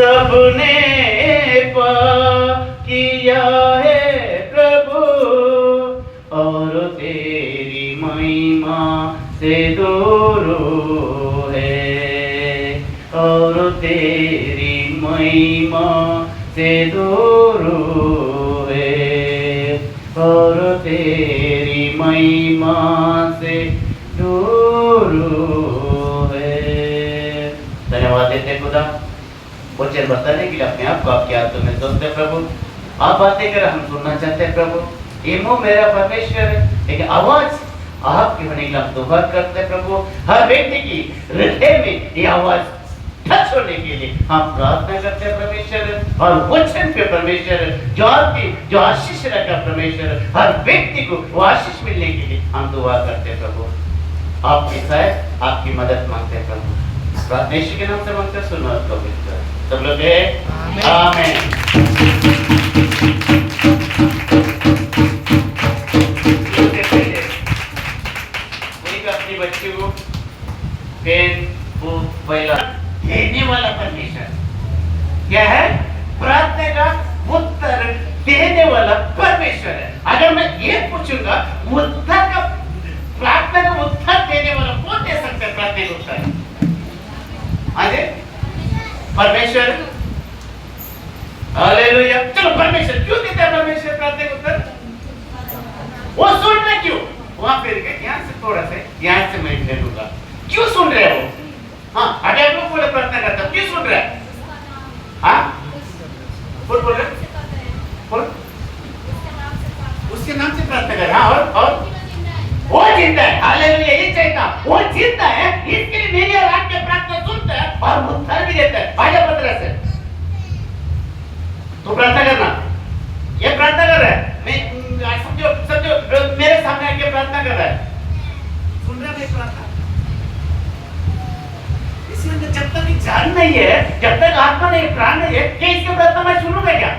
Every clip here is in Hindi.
सबने किया है प्रभु, और तेरी महिमा से दूर है, और तेरी महिमा से दूर है, और तेरी महिमा से दूर है। धन्यवाद देते खुदा वचन बताने के लिए अपने आप को आपके हाथों में सौंपते प्रभु। आप बातें कर, हम सुनना चाहते हैं प्रभु। ये मुंह मेरा परमेश्वर है, लेकिन आवाज आपके होने के लिए हम दुआ करते हैं प्रभु। हर व्यक्ति की हृदय में ये आवाज टच होने के लिए हम प्रार्थना करते हैं परमेश्वर। और वचन पे परमेश्वर जो आपकी जो आशीष रखा परमेश्वर, हर व्यक्ति को वो आशीष मिलने के लिए हम दुआ करते हैं प्रभु। आपकी सहायता, आपकी मदद मांगते हैं प्रभु। प्रार्थना यीशु के नाम से मांगते हैं, सुनो पवित्र। सब लोग आमीन। कोई अपनी बच्ची को पेन बुक पहला देने वाला परमेश्वर क्या है? प्रार्थना का उत्तर देने वाला परमेश्वर है। अगर मैं ये पूछूंगा उत्तर का, प्रार्थना का उत्तर देने वाला कौन दे सकता है? प्रार्थना का उत्तर अरे परमेश्वर। हालेलुया। चलो परमेश्वर क्यों देता है परमेश्वर प्रार्थना का उत्तर? वो सुन रहे क्यों? वहां फिर के यहाँ से थोड़ा सा यहाँ से मैं ले लूंगा। क्यों सुन रहे हो? हाँ, अगर आप लोग बोले प्रार्थना करता क्यों सुन रहे हैं? हाँ, बोल बोल रहे बोल, उसके नाम से प्रार्थना कर। हाँ, और वो जिंदा है। हालेलुया। ये चाहिए वो जिंदा है, इसके लिए मेरी और आपकी प्रार्थना सुनता है और उत्तर भी देता है। आजा पत्र से तो प्रार्थना करना। ये प्रार्थना कर रहा है, मैं समझो समझो मेरे सामने आके प्रार्थना कर रहा है, सुन रहा है प्रार्थना। इसलिए जब तक जान नहीं है, जब तक आत्मा नहीं, प्राण नहीं है, क्या इसके प्रार्थना मैं सुनूंगा क्या?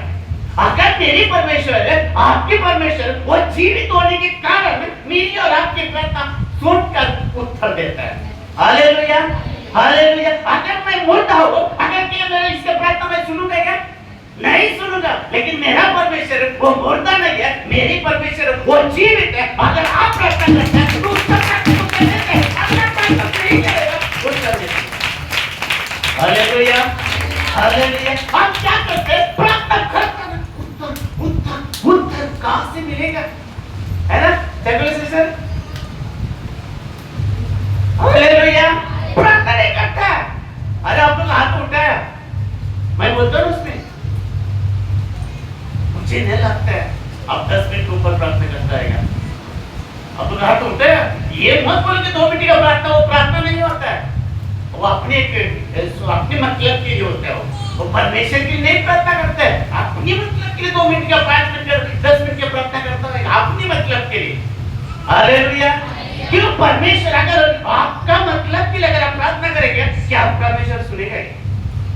अगर मेरी परमेश्वर है, आपकी परमेश्वर, वो जीवित होने के कारण मेरी और आपकी प्रार्थना सुनकर उत्तर देता है। Hallelujah, hallelujah. अगर मैं मुर्दा हूँ, अगर क्या मेरे इसके प्रार्थना मैं सुनूंगा क्या? नहीं सुनूंगा। लेकिन मेरा परमेश्वर वो मुर्दा नहीं है, मेरी परमेश्वर वो जीवित है। अगर आप प्रार्थना करते हैं तो उत्तर देते हैं। अगर प्रार्थना नहीं करेगा उत्तर देते हैं। Hallelujah, hallelujah. हम क्या करते हैं? प्रार्थना करते हैं, उत्तर कहां से मिलेगा? है ना सेकुलर सिस्टर? हालेलुया। प्रार्थना नहीं करता। अरे आप लोग हाथ उठाया, मैं बोलता हूँ उसमें मुझे नहीं लगता है आप 10 मिनट के ऊपर प्रार्थना करता है। आप लोग हाथ उठाया, ये मत बोलो कि 2 मिनट का प्रार्थना, वो प्रार्थना नहीं होता है। वो अपने मतलब के लिए होता है। वो परमेश्वर के लिए नहीं प्रार्थना करते हैं, अपनी मतलब के लिए 2 मिनट का, 5 मिनट का, 10 मिनट का प्रार्थना करता है, अपनी मतलब के लिए। हालेलुया। क्यों? परमेश्वर अगर आपका मतलब के लिए अगर आप प्रार्थना करेंगे, क्या परमेश्वर सुनेगा?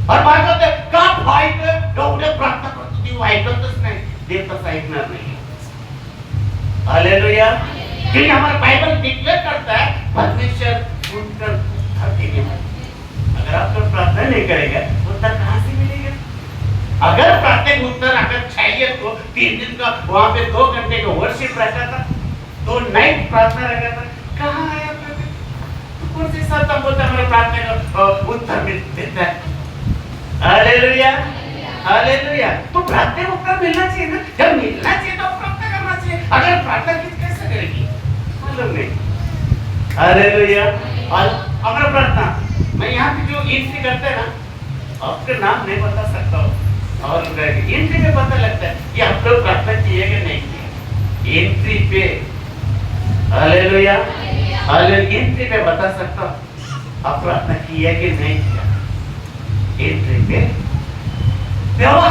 और बात होता है का फाइट एवढे प्रार्थना करतो ती ऐकतच नाही, देवच ऐकणार नाही। हालेलुया। क्योंकि हमारा बाइबल डिक्लेअर करता है परमेश्वर उत्तर देने वाला। अगर आप लोग प्रार्थना नहीं करेंगे उत्तर कहां से मिलेगा? अगर प्रार्थना उत्तर अगर चाहिए तो 3 दिन का वहां पे 2 घंटे का वर्शिप रहता था, 2 नाइट प्रार्थना रहता था, कहां आया तो कौन से साथ बोलता हमारा प्रार्थना का उत्तर देता है? Hallelujah, hallelujah. तो प्रार्थना उत्तर मिलना चाहिए ना। जब मिलना चाहिए तो प्रार्थना करना चाहिए। अगर प्रार्थना कैसे करेगी? मालूम नहीं। हालेलुया। और हमारा प्रार्थना मैं यहाँ पे जो एंट्री करते हैं ना, आपका नाम नहीं बता सकता हूँ और एंट्री पे पता लगता है कि आप लोग प्रार्थना किए कि नहीं किए। एंट्री पे हालेलुया, हालेलुया। एंट्री पे बता सकता हूँ आप प्रार्थना किया कि नहीं किया। एंट्री पे देवा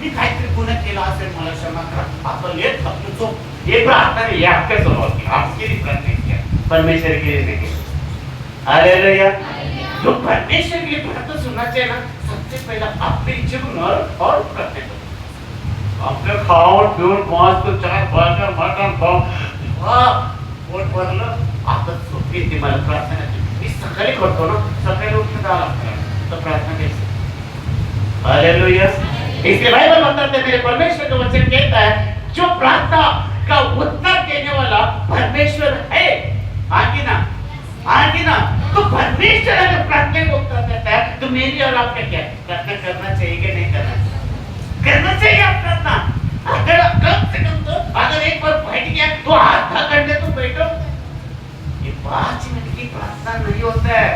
मी काहीतरी गुन्हा केला असेल, मला क्षमा करा, आपण लेट थकलो। ये प्रार्थना नहीं, ये आपके समोर की, आपके लिए प्रार्थना किया, परमेश्वर के लिए नहीं। हालेलुया। जो परमेश्वर के लिए प्रार्थना सुनना चाहिए ना, सबसे पहले अपनी इच्छा को और प्रार्थना करो। अपने खाओ पिओ मस्त 4 बर्गर मटन खाओ, वाह पोट भरलं, आता सोपी ती मला प्रार्थना मी सकाळी करतो ना, सकाळी उठून जावं लागतं तर प्रार्थना हालेलुया। इसलिए बाइबल बताते हैं, मेरे परमेश्वर का वचन कहता है, जो प्रार्थना का उत्तर देने वाला परमेश्वर है। आगे ना, आगे ना, तो परमेश्वर अगर प्रार्थना को उत्तर देता है तो मेरी और आपका क्या प्रार्थना करना चाहिए कि नहीं करना चाहिए? आप प्रार्थना अगर कम से कम तो अगर एक बार बैठ गया तो आधा घंटे तो बैठो। ये 5 मिनट की प्रार्थना नहीं होता है,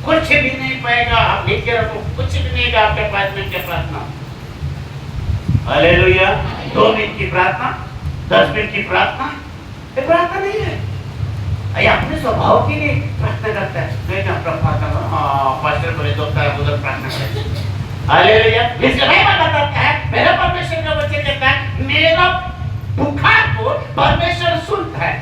कुछ भी नहीं पाएगा। आप लिख के रखो, कुछ भी नहीं है आपके 5 मिनट की प्रार्थना। हालेलुया। 2 मिनट की प्रार्थना, 10 मिनट की प्रार्थना, ये प्रार्थना नहीं है। ये अपने स्वभाव के लिए प्रार्थना करता है। मैं क्या प्रार्थना करूं? हाँ, पास्टर बोले तो उधर प्रार्थना करें। हालेलुया। इसलिए बाइबल बताता है, मेरा परमेश्वर का वचन कहता है, मेरा पुकार को परमेश्वर सुनता है।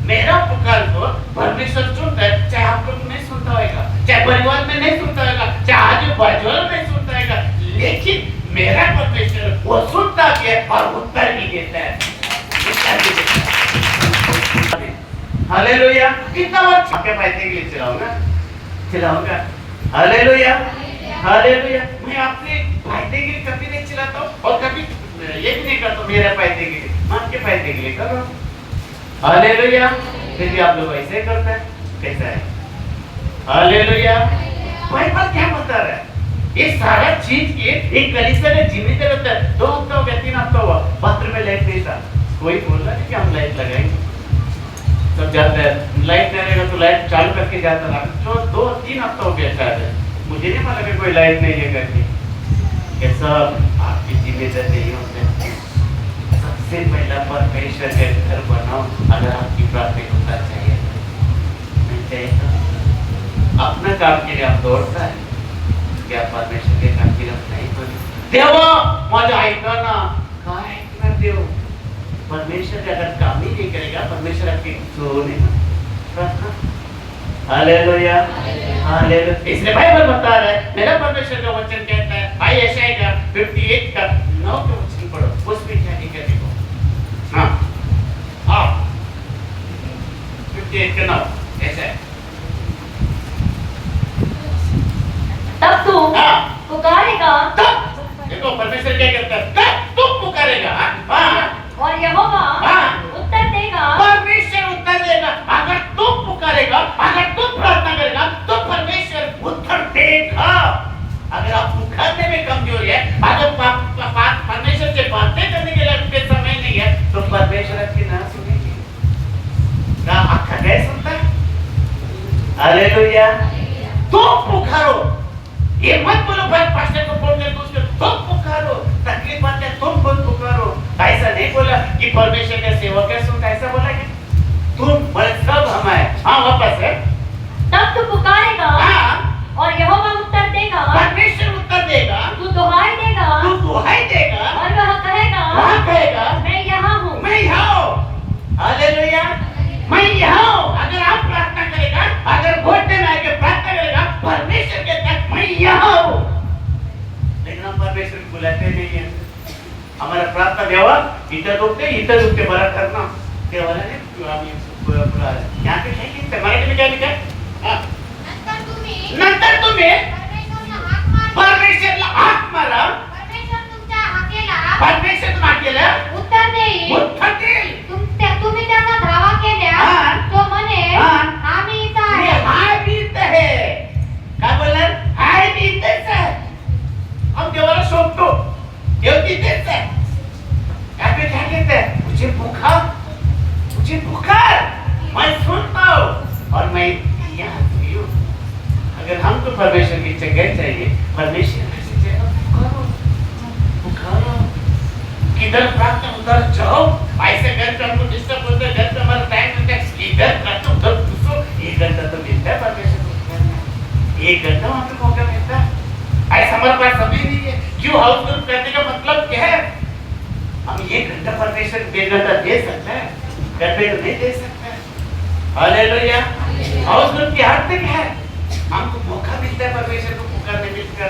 मेरा पुकार को परमेश्वर सुनता है, चाहे आप लोग नहीं सुनता होगा, चाहे परिवार में नहीं सुनता होगा, चाहे आजू बाजू नहीं सुनता होगा, लेकिन मेरा परमेश्वर वो सुनता भी है और उत्तर भी देता है। हालेलुया। कितना बार आपके फायदे के लिए चिल्लाऊंगा। Hallelujah, hallelujah. मैं अपने फायदे के लिए कभी नहीं चिल्लाता हूँ और कभी ये भी नहीं करता मेरे फायदे के लिए, मैं आपके फायदे के लिए कर रहा हूँ। हालेलुया। फिर भी आप लोग ऐसे करते हैं, कैसा है? हालेलुया। बाइबल क्या बता रहा है? ये सारा चीज के एक कलीसिया में जीवित रहता है। 2 हफ्ता हो गया, 3 हफ्ता हुआ, बाथरूम में लाइट नहीं था। कोई बोल रहा है कि हम लाइट लगाएंगे, सब जाते हैं, लाइट नहीं रहेगा तो लाइट चालू करके जाता रहा। जो 2-3 हफ्ता हो गया शायद, मुझे नहीं पता कि कोई लाइट नहीं है करके। ये सब आपकी जिम्मेदारी नहीं होते। सबसे पहला परमेश्वर के घर बनाओ। अगर आपकी प्रार्थना होता चाहिए नहीं चाहिए तो अपना काम के लिए आप दौड़ता है, क्या परमेश्वर के काम के लिए नहीं बोले देवा माझा ऐका ना, काय ऐकणार देव? परमेश्वर का अगर काम ही नहीं करेगा, परमेश्वर आपकी सुनेगा प्रार्थना। Hallelujah, hallelujah. इसलिए बाइबल बता रहा है, मेरा परमेश्वर का वचन कहता है, भाई यशायाह का 58 का 9 का वचन पढ़ो, उसमें क्या लिखा है देखो। हाँ, हाँ, 58 का 9 ऐसा है। तब तू पुकारेगा, तब देखो परमेश्वर क्या कहता है, तब तू पुकारेगा। हाँ, और यहोवा उत्तर देगा। परमेश्वर उत्तर देगा। अगर तू पुकारेगा, अगर तू प्रार्थना करेगा तो परमेश्वर उत्तर देगा। अगर आप पुकारने में कमजोर है, अगर परमेश्वर से बातें करने के लिए आपके समय नहीं है, तो परमेश्वर आपकी ना सुनेंगे ना। आपका क्या सुनता है? हालेलुया। तो पुकारो, ये मत बोलो भाई पास्टर को फोन कर उसको तुम पुकारो, तकलीफ आती है तुम खुद पुकारो। ऐसा नहीं बोला कि परमेश्वर का सेवक है सुनता, ऐसा बोला कि तुम बड़े सब हम है। हाँ, वापस है। तब तू पुकारेगा, हाँ, और यहोवा उत्तर देगा। परमेश्वर उत्तर देगा। तू दुहाई देगा, तू दुहाई देगा, और वह कहेगा मैं यहाँ हूँ। मैं यहाँ हूँ। हालेलुया, मैं यहाँ हूँ। अगर आप प्रार्थना करेगा, अगर घोटने में आके प्रार्थना करेगा, परमेश्वर कहता है मैं यहाँ हूँ। लेकिन हम परमेश्वर को बुलाते नहीं है। हमारा प्रार्थना देवा इधर रुकते बड़ा करना देवाला ने पूरा यहाँ पे क्या मराठी में क्या लिखा है? नंतर तुम्ही परमेश्वरला हाक मारा, परमेश्वर तुम्हाला केलं उत्तर देईल। तुम्ही त्यांना धावा केल्या, तो म्हणे आम्ही इथं आहे। हाय मी इथं आहे। काय बोलणार? हाय मी इथेच आहे। हम देवाला शोधतो, देव तिथेच आहे। यहाँ पे क्या कहते हैं? मुझे पुकार, मैं सुनता हूँ और मैं यहाँ हूँ। अगर हमको परमेश्वर की जगह चाहिए, परमेश्वर की जगह पुकारो। किधर प्रार्थना उधर जाओ। ऐसे घर पे हमको डिस्टर्ब होता है, घर पे हमारा टाइम मिलता है, इधर करते उधर घुसो। 1 घंटा तो मिलता है परमेश्वर को, 1 घंटा वहाँ पे मौका मिलता है। ऐसा हमारे पास समय नहीं है। क्यों हाउस ग्रुप करने का मतलब क्या है? हम 1 घंटा परमेश्वर 1 घंटा दे सकते हैं, घर पे तो नहीं दे सकते। हालेलुया। हाउस ग्रुप की अर्थ क्या है? हमको मौका मिलता है परमेश्वर को पुकारने मिलकर।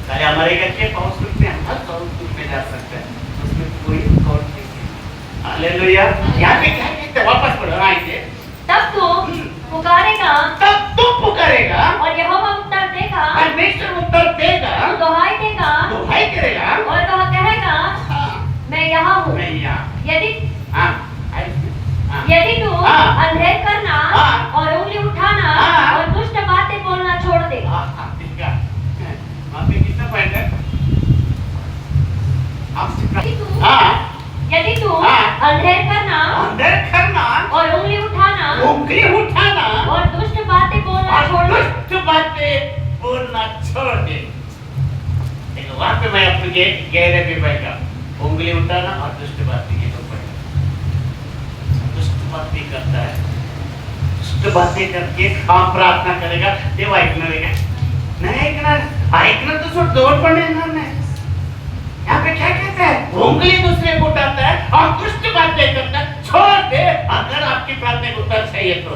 अरे हमारे घर के हाउस ग्रुप में हम हर हाउस ग्रुप में जा सकते हैं, उसमें कोई रुकावट नहीं है। हालेलुया। यहाँ पे क्या कहते हैं? वापस पढ़ो आएंगे। तब तू पुकारेगा, और यहोवा उत्तर देगा। परमेश्वर उत्तर करना छोड़ दे। देखो वहां पे मैं अपने गहरे में बैठा, उंगली उठाना और दुष्ट बातें ये तो पड़ेगा। दुष्ट बातें करता है, दुष्ट बातें करके आप प्रार्थना करेगा, देव ऐकणार नहीं ऐकणार तो सोड, जवळ पण येणार नाही। यहाँ पे क्या कहता है, उंगली दूसरे को उठाता है और दुष्ट बातें करता है, छोड़ दे अगर आपकी प्रार्थना का उत्तर चाहिए तो।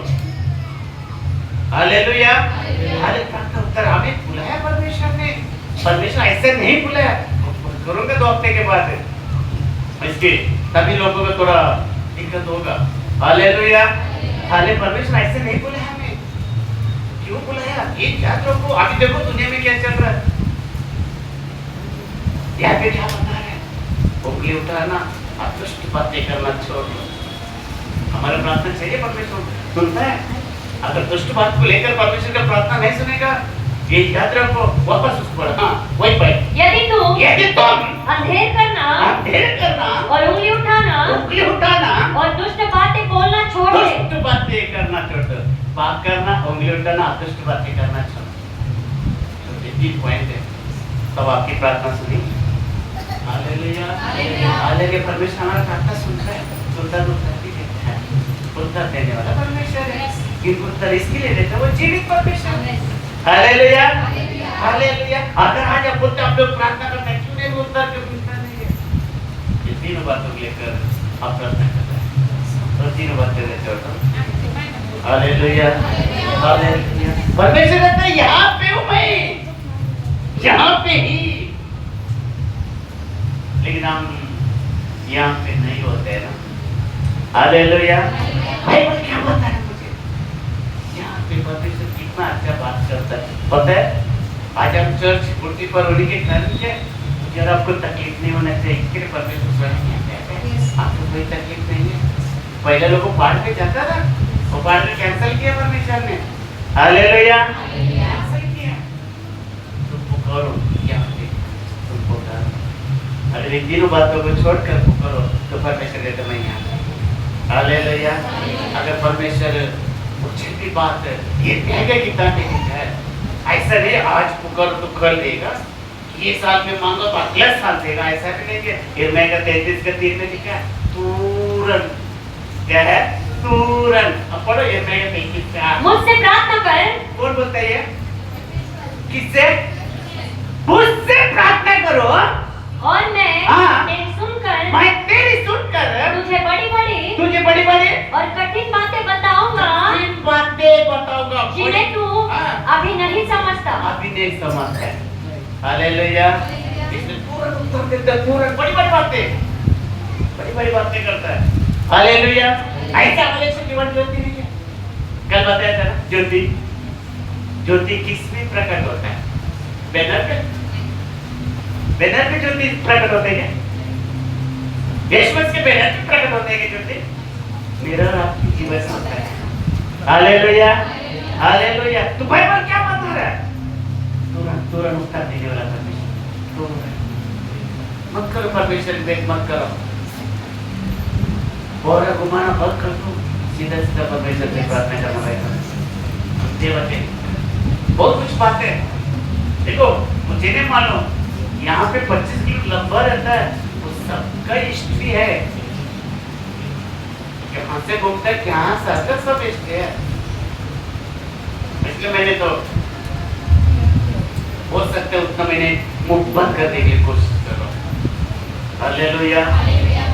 हालेलुया, हमारे प्रार्थना उत्तर हमें बुलाया परमेश्वर ने, परमेश्वर ऐसे नहीं बुलाया। करूंगा 2 हफ्ते के बाद इसके तभी लोगों को थोड़ा दिक्कत होगा। हालेलुया, हाले परमेश्वर ऐसे नहीं बुलाया हमें। क्यों बुलाया ये याद रखो। अभी देखो दुनिया में क्या चल रहा है, यहाँ पे क्या बता रहे हैं, उंगली उठाना और दुष्ट बातें करना छोड़ दो। हमारा प्रार्थना चाहिए, परमेश्वर सुनता है। अगर दुष्ट बात को लेकर परमेश्वर का प्रार्थना नहीं सुनेगा, ये याद रखो, वापस उस पर वही पर यदि तुम अंधेर करना और उंगली उठाना और दुष्ट बातें बोलना छोड़ दे, दुष्ट बातें करना छोड़ दो। पाप करना, उंगली उठाना, दुष्ट बातें करना छोड़ दो। तो ये पॉइंट है, तब आपकी प्रार्थना सुनी। हालेलुया, हालेलुया, परमेश्वर हमारा प्रार्थना सुनता है, सुनता भी देता है, उत्तर देने वाला परमेश्वर है। किंतु उत्तर इसके लिए देता है, वो जीवित परमेश्वर है। Hallelujah, hallelujah. अगर आज आप बोलते आप लोग प्रार्थना करते हैं, क्यों नहीं उत्तर क्यों मिलता नहीं है? ये तीनों बातों को लेकर आप प्रार्थना करते हैं, तो तीनों बातें लेकर चलते। Hallelujah, hallelujah. परमेश्वर कहता है यहाँ पे हूँ मैं, यहाँ पे ही। लेकिन हम यहाँ पे नहीं होते हैं ना। हालेलुया, बाइबल क्या बताता है मुझे, यहाँ पे परमेश्वर कितना अच्छा बात करता है। पता है आज हम चर्च कुर्सी पर होने के कारण क्या जरा आपको तकलीफ नहीं होना चाहिए, इसके लिए परमेश्वर स्वयं कहता है आपको कोई तकलीफ नहीं है। पहले लोगों पहाड़ पे जाता था, वो पहाड़ पे कैंसिल किया परमेश्वर ने। हालेलुया, कैंसिल किया। तुम पुकारो यहाँ पे, तुम पुकारो। अगर इन तीनों बातों को छोड़कर पुकारो तो परमेश्वर कहता मैं यहाँ। हालेलुया। अगर परमेश्वर मुझे भी बात है, ये कहेगा कितना नहीं है, ऐसा नहीं आज पुकारो तो कर देगा, ये साल में मांगो तो अगले साल देगा, ऐसा भी नहीं है। इर्मिया का 33 का 3 में लिखा है तुरंत, क्या है तुरंत। अब पढ़ो इर्मिया का 33 का। मुझसे प्रार्थना कर। कौन बोलता है? किससे? मुझसे प्रार्थना करो और मैं तेरी सुनकर तुझे बड़ी और कठिन बातें बताऊंगा जिन्हें तू अभी नहीं समझता। हालेलुया। इसमें तुरंत उत्तर देता है, तुरंत बड़ी बातें करता है। हालेलुया। ऐसा हमारे जीवन ज्योति नहीं है। कल बताया था ना, ज्योति किसमें प्रकट होता है? बैनर पे ज्योति प्रकट होते हैं। यीशु के बैनर पे प्रकट होते हैं ज्योति। मेरा आपकी जीवन में होता है। Hallelujah, hallelujah. तो बाइबल क्या बता रहा है? तुरंत उत्तर देने वाला परमेश्वर। मत करो परमेश्वर की बात मत करो, और घुमाना मत कर दो, सीधा परमेश्वर से प्रार्थना करना पड़ेगा। देवते बहुत कुछ बातें देखो, मुझे नहीं मालूम यहाँ पे 25 किलो लंबा रहता है, वो सबका हिस्ट्री है। कहाँ से घूमता है, कहाँ से आता है, सब हिस्ट्री है। इसलिए मैंने तो हो सकता है उतना मैंने मुंह बंद करने की कोशिश कर रहा हूँ। Hallelujah,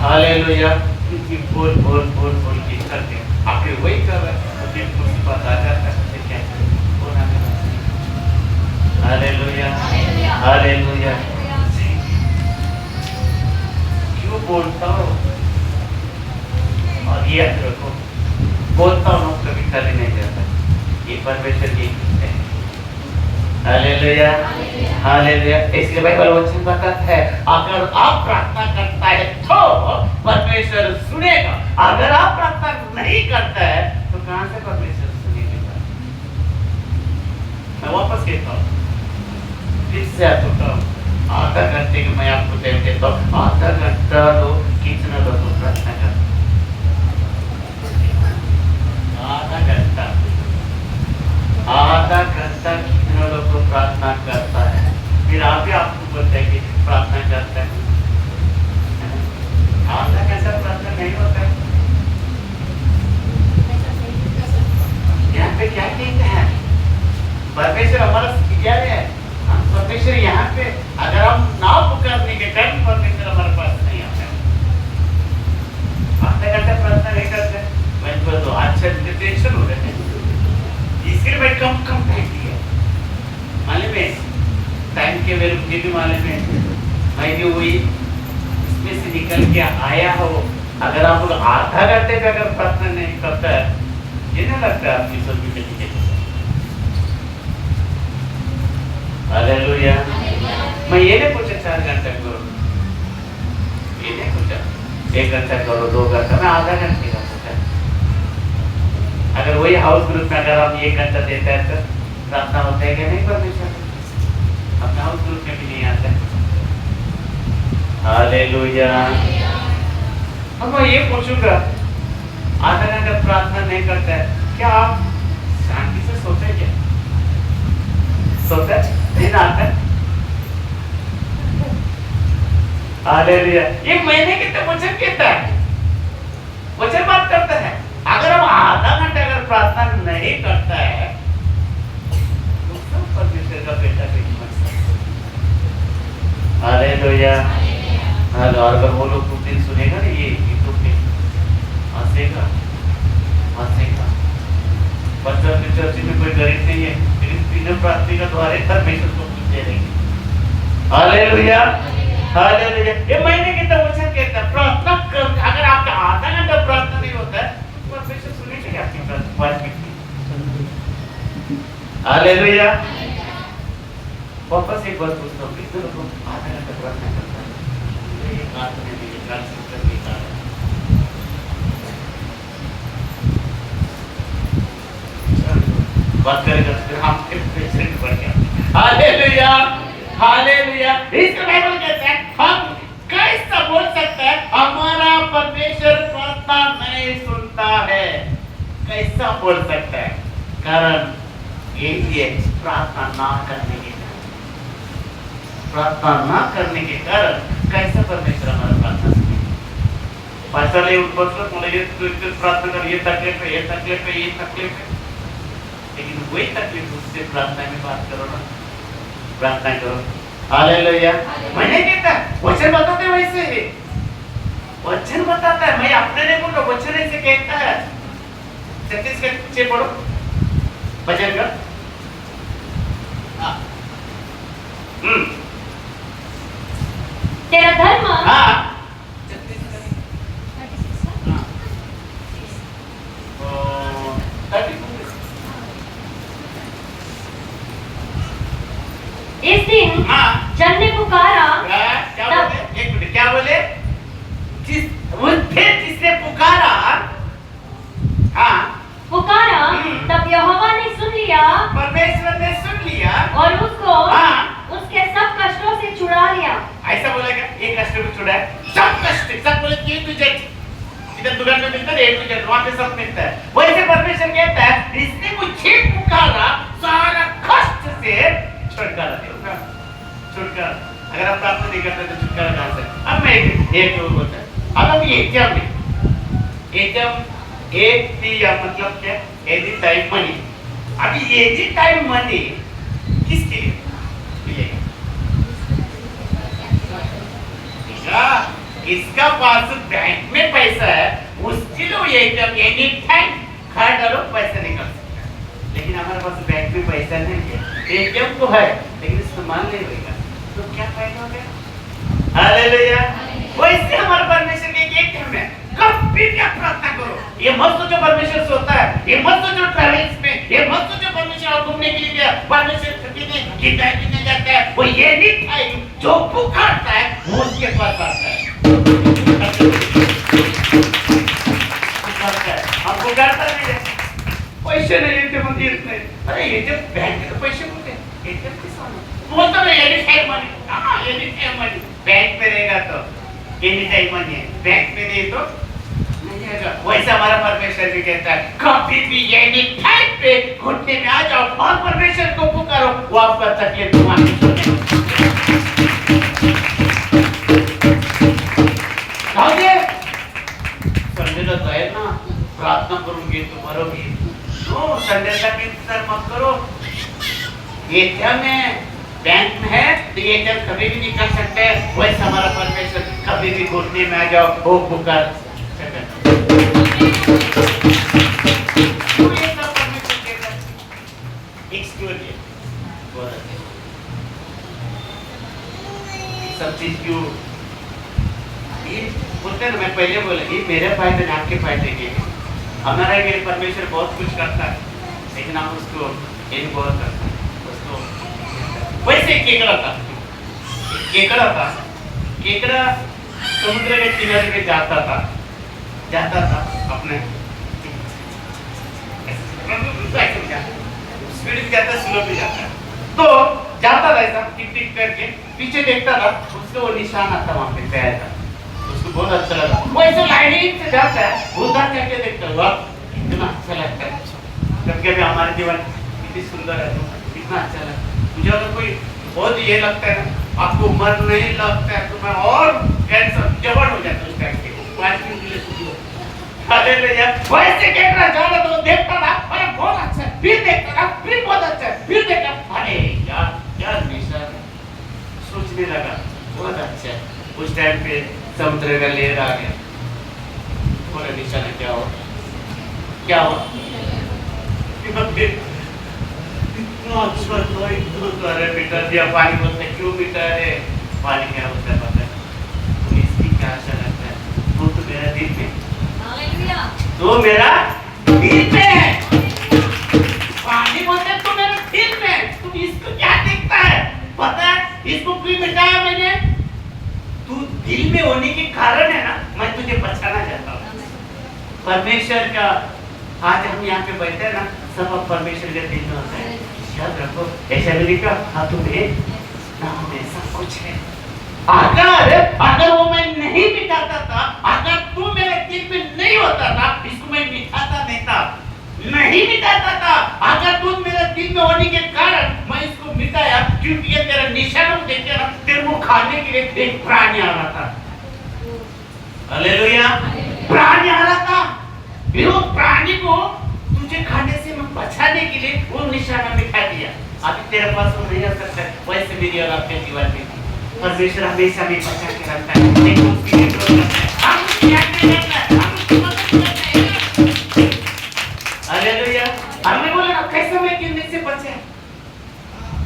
hallelujah. क्योंकि बोल के करते आखिर वही कर रहा है, तो दिन कुछ बात आ जाता है तो क्या बोलना है। Hallelujah, hallelujah. क्यों बोलता हूँ? और ये याद रखो, बोलता हूँ कभी खाली नहीं जाता, ये परमेश्वर की है। Hallelujah, hallelujah. इसलिए बाइबल वचन बताता है अगर आप प्रार्थना करता है तो परमेश्वर सुनेगा, अगर आप प्रार्थना नहीं करता है तो कहां से परमेश्वर सुनेगा? मैं वापस कहता हूँ, फिर से आधा घंटे के मैं आपको टाइम देता हूँ, आधा घंटा दो, कितना दो तो प्रार्थना कर, आधा घंटा कितने लोग को प्रार्थना कर करता है। अल्लाह कैसा प्रार्थना नहीं होता है। यहाँ पे क्या कहते हैं परमेश्वर हमारा क्या है, हम परमेश्वर यहाँ पे अगर हम ना पुकारने के कारण परमेश्वर हमारे पास नहीं आता है। आधा घंटा प्रार्थना नहीं करते मैं तो अच्छा टेंशन हो रहे हैं, इसके लिए कम टाइम दिया मालूम है, टाइम के वैल्यू भी मालूम है। मैं भी वही इसमें से निकल के आया हो, अगर आप लोग आधा घंटे पे अगर प्रार्थना नहीं करता है, ये नहीं लगता है आपकी सोच में टिके। हालेलुया। मैं ये नहीं पूछा 4 घंटा करो, ये नहीं पूछा 1 घंटा करो 2 घंटा, मैं आधा घंटे का पूछा। अगर वही हाउस ग्रुप में अगर हम 1 घंटा देते हैं तो प्रार्थना होता है क्या नहीं परमेश्वर? अपना हाउस ग्रुप में भी नहीं आता। हालेलुया। अब मैं ये पूछूंगा आधा घंटा प्रार्थना नहीं करता है, क्या आप शांति से सोते क्या? सोते दिन आता है। हालेलुया। ये महीने के तो वचन कहता है, वचन बात करता है। अगर हम आधा घंटा अगर प्रार्थना नहीं करता है तो सब परमेश्वर का बेटा भी मर सकता है। हालेलुया। और अगर वो लोग कुछ दिन सुनेगा ना ये तो हंसेगा। बच्चों की चर्च में कोई गरीब नहीं है, लेकिन बिना प्रार्थना का द्वारे परमेश्वर को कुछ दे देंगे। हालेलुया। हालेलुया। ये महीने की तो वचन कहता है प्रार्थना कर, अगर आपका आधा घंटा प्रार्थना नहीं होता है परमेश्वर सुनेगा आपकी प्रार्थना। हालेलुया। वापस एक बार पूछता हूँ, कितने लोग आधा घंटा प्रार्थना करता है? एक बात में भी ट्रांसलेटर लिखा है। बात करेगा फिर हम पेशेंट बढ़ गया। हालेलुया। हालेलुया। इसका बाइबल कहता है हम कैसा बोल सकते हैं हमारा परमेश्वर प्रार्थना नहीं सुनता है? कैसा बोल सकता है? कारण ये प्रार्थना ना करने के कारण, प्रार्थना ना करने के कारण कैसा परमेश्वर हमारा प्रार्थना सुनेगा? पास्टर ने उठकर बोले ये प्रार्थना कर, ये तकलीफ है, ये तकलीफ है, ये तकलीफ है, लेकिन वही तकलीफ उससे प्रार्थना में बात करो ना, प्रार्थना करो। हालेलुया। मैंने कहता वचन बताते वैसे ही, वचन बताता है, मैं अपने नहीं बोल रहा, वचन ऐसे कहता है। 36 के पीछे पढ़ो भजन का। तेरा धर्म हाँ इस दिन जन ने पुकारा। क्या बोले? एक मिनट, क्या बोले? जिसने पुकारा, हाँ पुकारा, तब यहोवा ने सुन लिया, परमेश्वर ने सुन लिया और उसको हाँ उसके सब कष्टों से छुड़ा लिया। ऐसा बोलेगा, एक कष्ट भी छुड़ा है, सब कष्ट, सब बोले कि A to Z, इधर दुकान में मिलता है A to Z, वहाँ पे सब मिलता है। वैसे परमेश्वर कहता है इसने मुझे पुकारा, सारा कष्ट से छुटकारा देगा। छुटकारा, अगर आप प्रार्थना नहीं करते तो छुटकारा कहाँ से? अब मैं एक बोलता है, अब हम एटीएम में, एटीएम ATM मतलब क्या? Any time money. अभी एनी टाइम मनी किसके लिए? इसका पास बैंक में पैसा है, उसके लिए एटीएम एनी टाइम खा डालो पैसा निकल सकता है। लेकिन हमारे पास बैंक में पैसा नहीं है, एटीएम तो है लेकिन इस्तेमाल नहीं होगा, तो क्या फायदा हो गया? हालेलुया। वैसे हमारा परमेश्वर के एटीएम है, कभी भी प्रार्थना करो, ये मत सोचो परमेश्वर सोता है, ये मत सोचो ट्रैवल्स में, ये मत सोचो परमेश्वर घूमने के लिए गया, परमेश्वर कितने जाता है, वो ये नहीं टाइम जो पुकारता है वो उसके पास आता है। हम पुकारता नहीं है, पैसे नहीं लेते मंदिर में, अरे ये जब बैंक के तो पैसे होते हैं, एटीएम किस वाला बोलता है एनी टाइम मनी, हाँ एनी टाइम मनी, बैंक में रहेगा तो एनी टाइम मनी है, बैंक में नहीं तो वैसे हमारा परमेश्वर भी कहता है कभी भी एनी टाइम पे घुटने में आ जाओ और परमेश्वर को पुकारो, वो आपका तकलीफ एटीएम में बैंक में है तो एटीएम कभी भी निकल सकते हैं, वैसे हमारा परमेश्वर कभी भी घुटने में आ जाओ वो पुकार सब चीज क्यों ये बोलते ना, मैं पहले बोला ये मेरे फायदे आपके फायदे के लिए। हमारा ये परमेश्वर बहुत कुछ करता है लेकिन हम उसको इग्नोर करते हैं उसको। वैसे केकड़ा था, केकड़ा समुद्र के किनारे पे जाता था अपने स्पीड में जाता, स्लो भी जाता, तो जाता था ऐसा टिक टिक करके, पीछे देखता था उसको वो निशान आता वहां पे पैर का, उसको बहुत अच्छा लगा। वो ऐसे लाइन से जाता है, उधर जाके देखता हुआ कितना अच्छा लगता है। जबकि अभी हमारे जीवन कितनी सुंदर है, कितना अच्छा लगता है। मुझे अगर कोई बहुत ये लगता है ना आपको मर नहीं लगता है तो मैं और कैंसर जबड़ हो जाता है उस टाइम पे पार्किंग के लिए छुट्टी हो। हालेलुया। वैसे कहना जाना तो देखता था अरे बहुत अच्छा है, फिर देखता था फिर बहुत अच्छा है, फिर देखता अरे यार निशान सोचने लगा बहुत अच्छा है। उस टाइम पे समुद्र का लहर आ गया, पूरा निशान क्या हुआ इतना अच्छा तो इतना अरे बेटा दिया पानी बोलते क्यों बेटा रे पानी क्या होता है पता है तो इसकी क्या आशा लगता है वो तो मेरा दिल में तो मेरा दिल में है पानी बोलते तो मेरा दिल में तुम इसको क्या देखता है पता है इसको क्यों मिटाया मैंने तू दिल में होने के कारण है ना मैं तुझे बचाना चाहता हूँ परमेश्वर का आज हम यहाँ पे बैठे हैं ना सब परमेश्वर के दिल में होता है याद रखो ऐसा नहीं लिखा हाथों में नाम में सब कुछ है अगर वो मैं नहीं मिटाता था अगर तू मेरे दिल में नहीं होता था इसको मैं नहीं मिटाता था अगर तू मेरे दिल में होने के कारण मैं इसको मिटाया क्योंकि ये तेरा निशान देख के ना तेरे को खाने के लिए एक प्राणी आ रहा था हालेलुया प्राणी आ रहा था फिर वो प्राणी को तुझे खाने से मैं बचाने के लिए वो निशाना मिटा दिया अभी तेरे पास वो नहीं आ सकता वैसे मेरी और आपके जीवन में परमेश्वर हमेशा भी बचा के रखता है लेकिन उसके लिए करता है हम क्या करता है हम उसकी मदद करते हैं हालेलुया हमने बोला ना कैसे मैं गिरने से बचे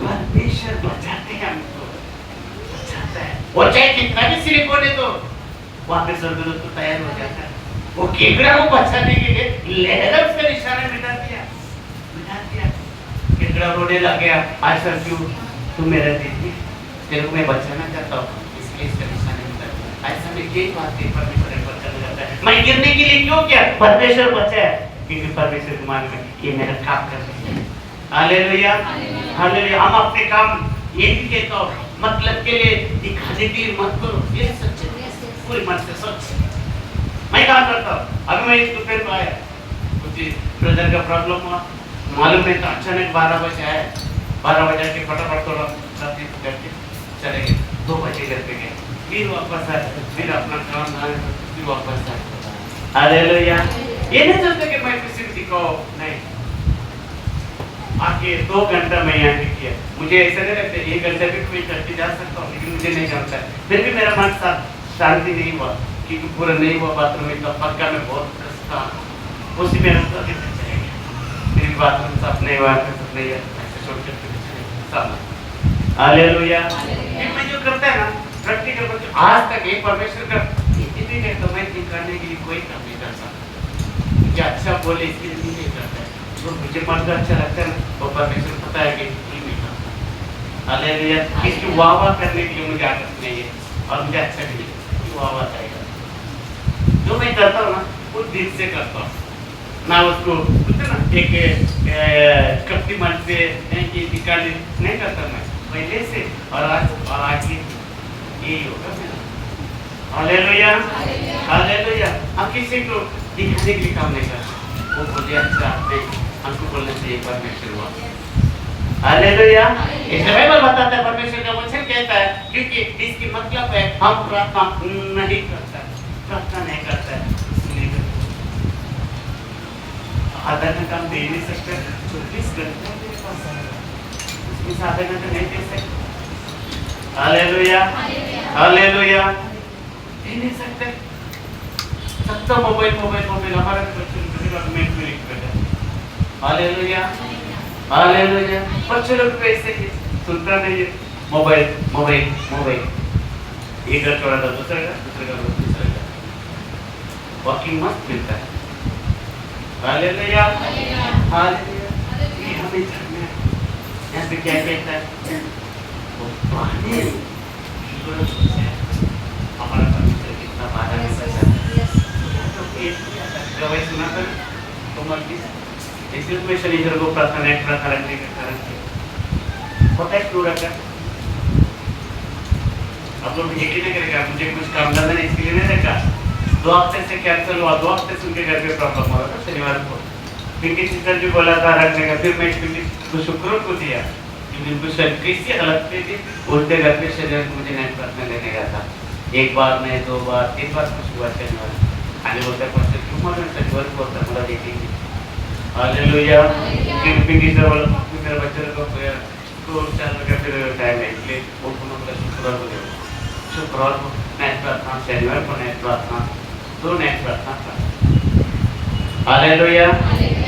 परमेश्वर बचाते हैं हमको बचाता है वो चाहे कितना भी सिलिकॉन है तो वहां पे स्वर्गदूत तो तैयार हो जाता है वो केकड़ा को बचाने के लिए लहर उसका निशाना मिटा दिया केकड़ा रोने लग गया ऐसा क्यों तू मेरा दीदी तेरे को मैं बचाना चाहता हूँ इसलिए इसका निशाना मिटा दिया ऐसा में यही बात है परमेश्वर बचाना चाहता है मैं गिरने के लिए क्यों किया परमेश्वर बचाया क्योंकि परमेश्वर को मान में ये मेरा काम कर रही है हालेलुया हालेलुया हम अपने काम ये भी कहता हूँ मतलब के लिए दिखाने के लिए मत करो ये सच है पूरी मन से सोच मैं काम करता हूँ अभी मैं इस दोपहर को आया कुछ ब्रदर का प्रॉब्लम हुआ मालूम नहीं था अचानक 12 बजे आया 12 बजे के फटाफट थोड़ा करके चले गए 2 बजे घर पे गए फिर वापस आए फिर अपना काम आए फिर वापस आए हालेलुया ये नहीं सोचते कि मैं किसी को दिखाओ नहीं आके 2 घंटा मैं यहाँ पे किया मुझे ऐसा नहीं लगता 1 घंटे भी कोई करके जा सकता हूँ लेकिन मुझे नहीं जमता फिर भी मेरा मन शांति नहीं हुआ क्योंकि पूरा नहीं हुआ बाथरूम में तो पक्का में बहुत कष्ट था उसी में रखता कि फिर बाथरूम साफ नहीं हुआ सब नहीं है ऐसे छोड़ के सब हालेलुया ये मैं जो करता है ना प्रैक्टिकल बच्चे आज तक ये परमेश्वर का इतनी नहीं तो मैं दिखाने के लिए कोई काम नहीं करता मुझे अच्छा बोले इसके लिए नहीं करता है जो मुझे मन का अच्छा लगता है ना वो परमेश्वर पता है कि नहीं करता हालेलुया इसकी वाह करने के लिए मुझे आदत नहीं है और मुझे अच्छा भी नहीं वाह आएगा जो मैं करता हूँ ना वो दिल से करता हूँ ना उसको बोलते ना एक कपटी मन से नहीं निकालने नहीं करता मैं पहले से और आज यही होगा मेरा हालेलुया हालेलुया हम किसी को दिखाने के लिए काम नहीं करते वो बोले अच्छा आपने हमको बोलने से एक परमेश्वर हुआ हालेलुया इसलिए बाइबल बताता है परमेश्वर का वचन कहता है क्योंकि इसकी मतलब है हम प्रार्थना नहीं करता है आधा घंटा हम दे नहीं सकते 24 घंटे मेरे पास इस आधे घंटे नहीं दे सकते। हालेलुया, हालेलुया, दे नहीं सकते। सबका मोबाइल हमारे बच्चे में क्लिक कर देते। हालेलुया, हालेलुया, बच्चे लोग पैसे सुनता नहीं है। मोबाइल एक घर छोड़ा था दूसरे का वॉकिंग मस्त मिलता है। हालेलुया, हालेलुया, ये हमें करना है। यहाँ पे क्या कहता है? वो पानी हमारा परमेश्वर कितना बारा है सच्चा। तो ये गवाही सुना था तो मत भी इसलिए मैं शनिवार को प्रार्थना करने के कारण पता है क्यों रखा? आप लोग यकीन नहीं करेगा, मुझे कुछ काम करना है इसके लिए नहीं रखा। 2 हफ्ते से कैंसिल हुआ, 2 हफ्ते से उनके घर पे प्रॉब्लम हो रहा था। शनिवार को पिंकी सिस्टर भी बोला था रखने का, फिर मैं पिंकी शुक्र को दिया क्योंकि उनको कैसी हालत में थी। उनके घर पे शनिवार को मुझे नेट प्रार्थना लेने का था। 1 बार नहीं 2 बार 3 बार कुछ हुआ शनिवार। आने बोलता है क्यों मालूम शनिवार को होता बोला देखेंगे। हालेलुया, फिर पिंकी सिस्टर बोला मेरे बच्चे को स्कूल चालू का फिर टाइम है इसलिए वो बोला शुक्रवार को दे। शुक्रवार को नेट प्रार्थना, शनिवार को नेट प्रार्थना, 2 नेट प्रार्थना। हालेलुया,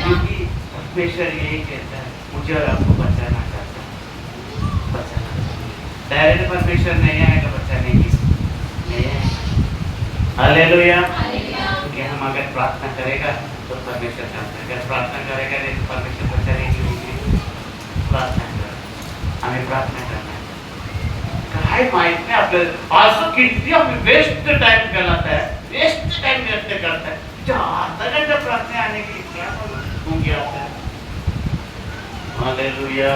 क्योंकि परमेश्वर यही कहता है मुझे और आपको बचाना चाहता है, बचाना। डायरेक्ट परमेश्वर नहीं आएगा बचाने की, नहीं आएगा। हालेलुया, क्योंकि हम अगर प्रार्थना करेगा तो परमेश्वर करता है, अगर प्रार्थना करेगा नहीं तो परमेश्वर बचाने के लिए प्रार्थना करेगा। हमें प्रार्थना करना है। काय माहित नाही आपल्याला असं किती आम्ही वेस्ट टाइम कराता है, वेस्ट टाइम व्यक्त करता है। आधा घंटा प्रार्थना आने के लिए क्या होंगे आता है। हालेलुया,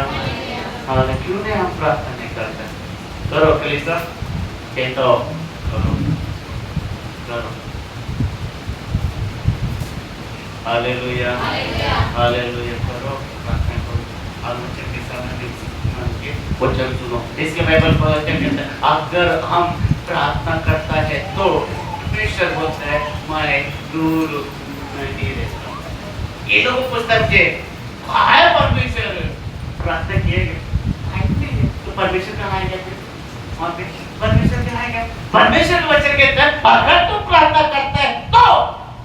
हालेलुया, क्यों नहीं हम प्रार्थना नहीं करते? करो कलीसिया, कहता हो करो करो। हालेलुया, हालेलुया, करो प्रार्थना करो। और मुझे के सामने वचन सुनो। इसके बाइबल पर क्या कहता है? अगर हम प्रार्थना करता है तो परमेश्वर बोलता है मैं दूर नहीं रहता। ये लोग पुस्तक के है परमेश्वर प्रार्थना किए तो परमेश्वर कहाँ आएगा? फिर वहाँ पे परमेश्वर कहाँ आएगा? परमेश्वर वचन कहता है अगर तू प्रार्थना करता है तो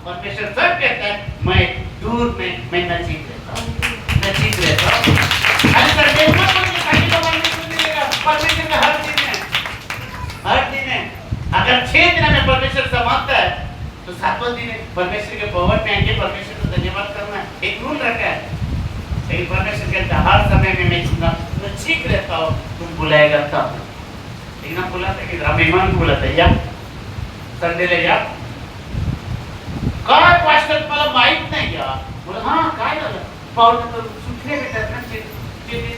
परमेश्वर सब कहता है मैं दूर में मैं नजीक रहता हूँ, नजीक रहता हूँ। परमेश्वर का हर दिन है। अगर 6 दिन में परमेश्वर समाप्त है तो 7वां दिन परमेश्वर के भवन में आके परमेश्वर को धन्यवाद करना है। एक रूल रखा है, लेकिन परमेश्वर कहता है हर समय में मैं नजीक रहता हूँ, तुम बुलाएगा तब। लेकिन हम बुलाते कि मेहमान बुलाते या संडे ले या काय पास्टर मला माहित नाही या बोला हाँ काय झालं पाऊस तो सुटने भेटत ना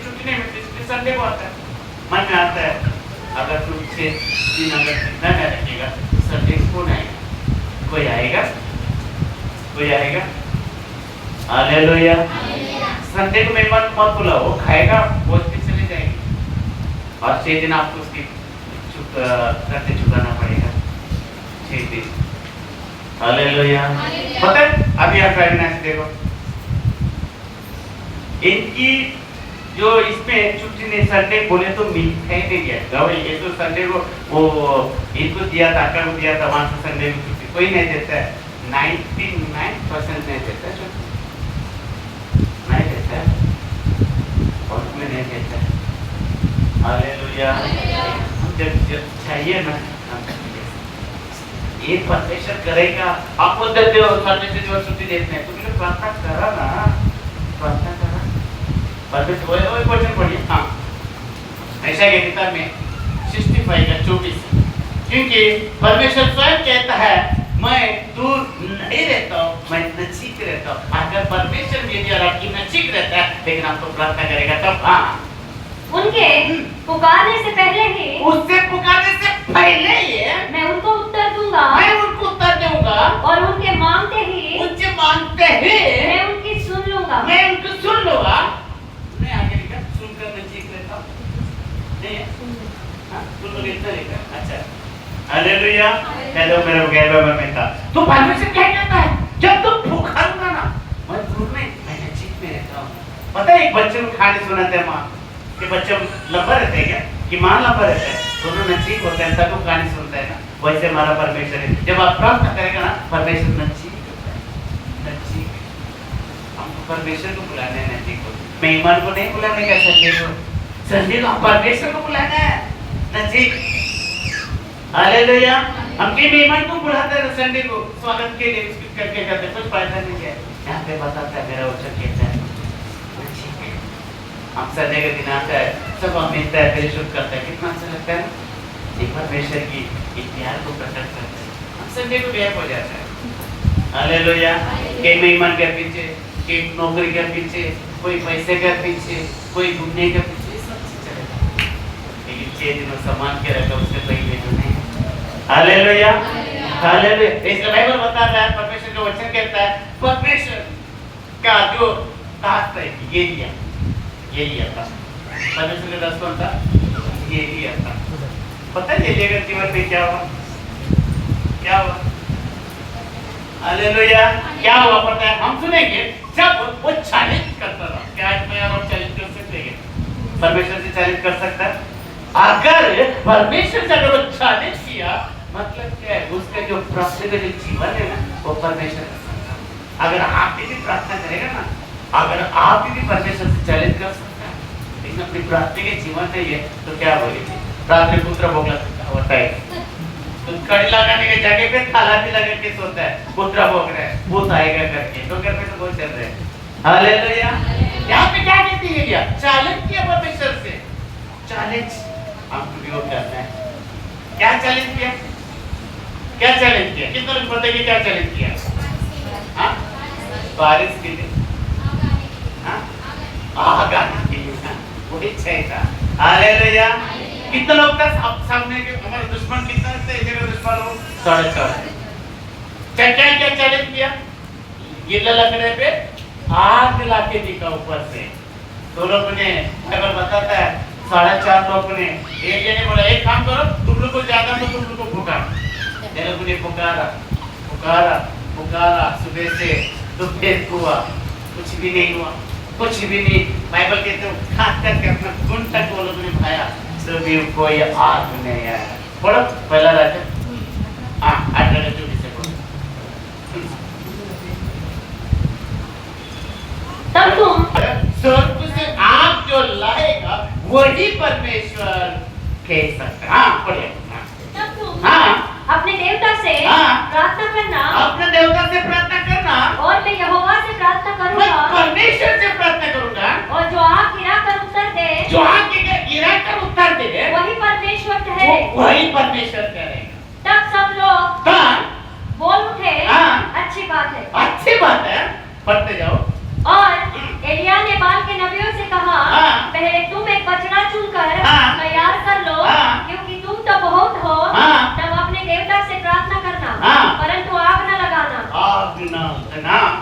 सुटने भेटते संडे को आता है मन में आता है। अगर तुम 6 दिन अगर कितना में रखेगा संडे कौन आएगा? कोई आएगा? कोई आएगा? हालेलुया, संडे को मेहमान मत बुलाओ, वो खाएगा बोझ के चले जाएंगे और 6 दिन आपको उसकी करते चुकाना पड़ेगा 6 दिन। हालेलुया, पता है अभी आप फाइनेंस देखो इनकी जो इसमें छुट्टी ने संडे बोले तो मिलता ही नहीं गया। ये तो संडे को वो इनको दिया था, अक्का को दिया था, वहां से संडे को छुट्टी कोई नहीं देता है। 99% नहीं देता है, नहीं देता है और में नहीं देता है। हालेलुया, जब चाहिए ना ये परमेश्वर करेगा। आप बोल देते हो संडे से जो छुट्टी देते हैं तो मुझे प्रार्थना करा ना, प्रार्थना करा परमेश्वर वही क्वेश्चन पढ़िए। हाँ ऐसा के किताब में 65 का 24 क्योंकि परमेश्वर स्वयं कहता है मैं दूर नहीं रहता हूँ, मैं नजीक रहता हूँ। अगर परमेश्वर मेरी और आपकी नजीक रहता है लेकिन आपको प्रार्थना करेगा तब। हाँ उनके पुकारने से पहले ही, उससे पुकारने से पहले ही मैं उनको उत्तर दूंगा, मैं उनको उत्तर दूंगा और उनके मांगते ही, उनसे मांगते ही मैं उनकी सुन लूंगा, मैं उनको सुन लूंगा। मैं आगे लिखा सुनकर नजीक रहता हूँ नहीं है? हाँ सुन लो इतना लिखा। अच्छा हालेलुया, हेलो मेरे गैर में था तो परमेश्वर क्या कहता है जब तुम पुकारोगे ना मैं दूर में मैं नजीक में रहता हूँ। पता है एक बच्चे को खाने सुनाते हैं माँ कि बच्चे लंबा रहते हैं क्या, कि माँ लंबा रहता है, दोनों नजदीक होते हैं, सबको कहानी सुनता है ना, वैसे हमारा परमेश्वर है। जब आप प्रार्थना करेगा ना, परमेश्वर नजदीक होता है, नजदीक। हमको परमेश्वर को बुलाना है नजदीक को, मेहमान को नहीं बुलाने का, संडे को परमेश्वर को बुलाना है नजदीक। हालेलुया। हम के मेहमान को बुलाते हैं संडे को स्वागत के लिए, उसके करके करते कुछ फायदा नहीं है। यहाँ पे बताता है मेरा वचन कहता है हम संडे के दिन आता है, सब हम मिलते हैं, फेलोशिप करते हैं, कितना अच्छा लगता है ना, एक परमेश्वर की प्यार को प्रकट करते हैं, हम संडे को गैप हो जाता है। हालेलुया। कई मेहमान के पीछे, कई नौकरी के पीछे, कोई पैसे के पीछे, कोई घूमने के पीछे, सब चीज चलेगा, लेकिन 6 दिनों सम्मान के रखा उससे पहले जो नहीं। Hallelujah, hallelujah. इसलिए बाइबल बताता है, परमेश्वर का वचन कहता है, परमेश्वर का जो दास है ये लिया था, परमेश्वर का दास कौन था, ये लिया था। पता है ये अगर जीवन में क्या हुआ, क्या हुआ, हालेलुया, क्या हुआ पता है, हम सुनेंगे जब वो चैलेंज करता था। क्या इसमें यार हम चैलेंज कर सकते हैं, परमेश्वर से चैलेंज कर सकता है? अगर परमेश्वर से अगर वो चैलेंज किया, मतलब क्या है, उसका जो प्रार्थना का जो जीवन है ना, वो परमेश्वर कर सकता है। अगर आप भी प्रार्थना करेगा ना, अगर आप भी परमेश्वर से चैलेंज कर सकता है, लेकिन अपनी प्रार्थना के जीवन में ये तो क्या बोलेगी, रात्रि पुत्र भोगला होता है, तो कड़ी लगाने के जगह पे थाला भी लगा के सोता है, पुत्र भोग रहा है, भूत आएगा करके, तो घर में तो बहुत चल रहे हैं। हालेलुया। यहाँ पे क्या कहती है, क्या चैलेंज किया परमेश्वर से, चैलेंज आपको विरोध करना है। क्या चैलेंज किया, क्या चैलेंज किया, कितना लोग पता है कि क्या चैलेंज किया? हाँ, बारिश के लिए, हाँ, आगाही के लिए, हाँ, वही चाहिए था। हालेलुया। कितने लोग था सामने के, हमारे दुश्मन कितना थे, जगह दुश्मन लोग 4.5। क्या क्या क्या चैलेंज किया, गिल्ला लगने पे आग लाके दिखा ऊपर से। तो लोग ने बाइबल बताता है 4.5 लोग ने, एलिया ने बोला एक काम करो, तुम लोग को ज्यादा तो तुम लोग को पुकारो। ये लोगों ने पुकारा पुकारा पुकारा, सुबह से दोपहर हुआ, कुछ भी नहीं हुआ, कुछ भी नहीं। बाइबल कहते हैं खास करके अपना खून तक वो लोगों ने भाया, तो भी कोई आग नहीं आया। पढ़ो पहला राजा, हाँ 8:24 से पढ़ो। तब तुम स्वर्ग से आग जो लाएगा वही परमेश्वर कह सकता है। हाँ पढ़िए। तब तुम हाँ अपने देवता से हाँ। प्रार्थना करना, अपने देवता से प्रार्थना करना, और मैं यहोवा से प्रार्थना मैं करूंगा, परमेश्वर से प्रार्थना करूंगा, और जो आग गिरा कर उत्तर दे, जो आग गिरा कर उत्तर दे, वही परमेश्वर ठहरे। वही परमेश्वर करेगा। तब सब लोग हाँ बोल उठे, हाँ। अच्छी बात है। अच्छी बात है, पढ़ते जाओ। और एलिया ने बाल के नबियों से कहा, हाँ। पहले तुम एक बछड़ा चुनकर हाँ। तैयार कर लो, हाँ। क्योंकि तुम तो बहुत हो, हाँ। तब अपने देवता से प्रार्थना करना, हाँ। परंतु आग न लगाना। आग ना